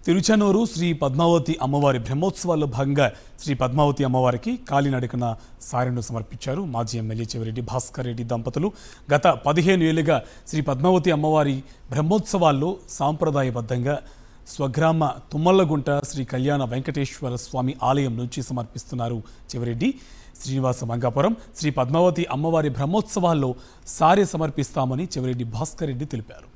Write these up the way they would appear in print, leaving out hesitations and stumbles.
తిరుచనూరు శ్రీ పద్మావతి అమ్మవారి బ్రహ్మోత్సవాల్లో భాగంగా శ్రీ పద్మావతి అమ్మవారికి కాలినడకన సారెను సమర్పించారు మాజీ ఎమ్మెల్యే చెవిరెడ్డి భాస్కర్ రెడ్డి దంపతులు. గత 15 ఏళ్లుగా శ్రీ పద్మావతి అమ్మవారి బ్రహ్మోత్సవాల్లో సాంప్రదాయబద్ధంగా స్వగ్రామ తుమ్మల్లగుంట శ్రీ కళ్యాణ వెంకటేశ్వర స్వామి ఆలయం నుంచి సమర్పిస్తున్నారు చెవిరెడ్డి. శ్రీనివాస మంగాపురం శ్రీ పద్మావతి అమ్మవారి బ్రహ్మోత్సవాల్లో సారె సమర్పిస్తామని చెవిరెడ్డి భాస్కర్ రెడ్డి తెలిపారు.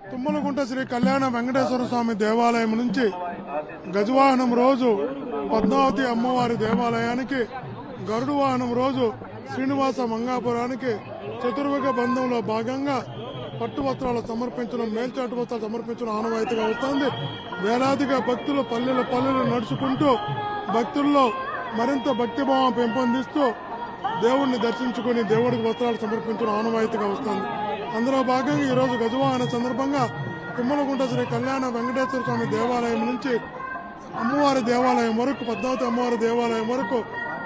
తుమ్మలగుంట శ్రీ కళ్యాణ వెంకటేశ్వర స్వామి దేవాలయం నుంచి గజవాహనం రోజు పద్మావతి అమ్మవారి దేవాలయానికి, గరుడు వాహనం రోజు శ్రీనివాస మంగాపురానికి చతుర్వేగ బంధంలో భాగంగా పట్టు వస్త్రాలు సమర్పించడం, మేల్చాటు వస్త్రాలు సమర్పించడం ఆనవాయితీగా వస్తోంది. వేలాదిగా భక్తులు పల్లెలు నడుచుకుంటూ భక్తుల్లో మరింత భక్తిభావం పెంపొందిస్తూ దేవుణ్ణి దర్శించుకుని దేవుడికి వస్త్రాలు సమర్పించడం ఆనవాయితీగా వస్తోంది. అందులో భాగంగా ఈరోజు గజవాహన సందర్భంగా తుమ్మలగుంట శ్రీ కళ్యాణ వెంకటేశ్వర స్వామి దేవాలయం నుంచి అమ్మవారి దేవాలయం వరకు, పద్మావతి అమ్మవారి దేవాలయం వరకు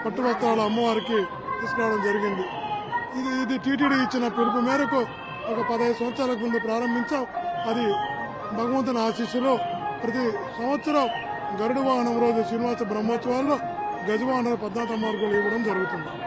పట్టు వస్త్రాలు అమ్మవారికి తీసుకురావడం జరిగింది. ఇది టీటీడీ ఇచ్చిన పిలుపు మేరకు ఒక 15 సంవత్సరాల ముందు ప్రారంభించాం. అది భగవంతుని ఆశీస్సులో ప్రతి సంవత్సరం గరుడు వాహనం రోజు శ్రీనివాస బ్రహ్మోత్సవాల్లో గజవాహన పద్మావతి అమ్మవారికి ఇవ్వడం జరుగుతుంది.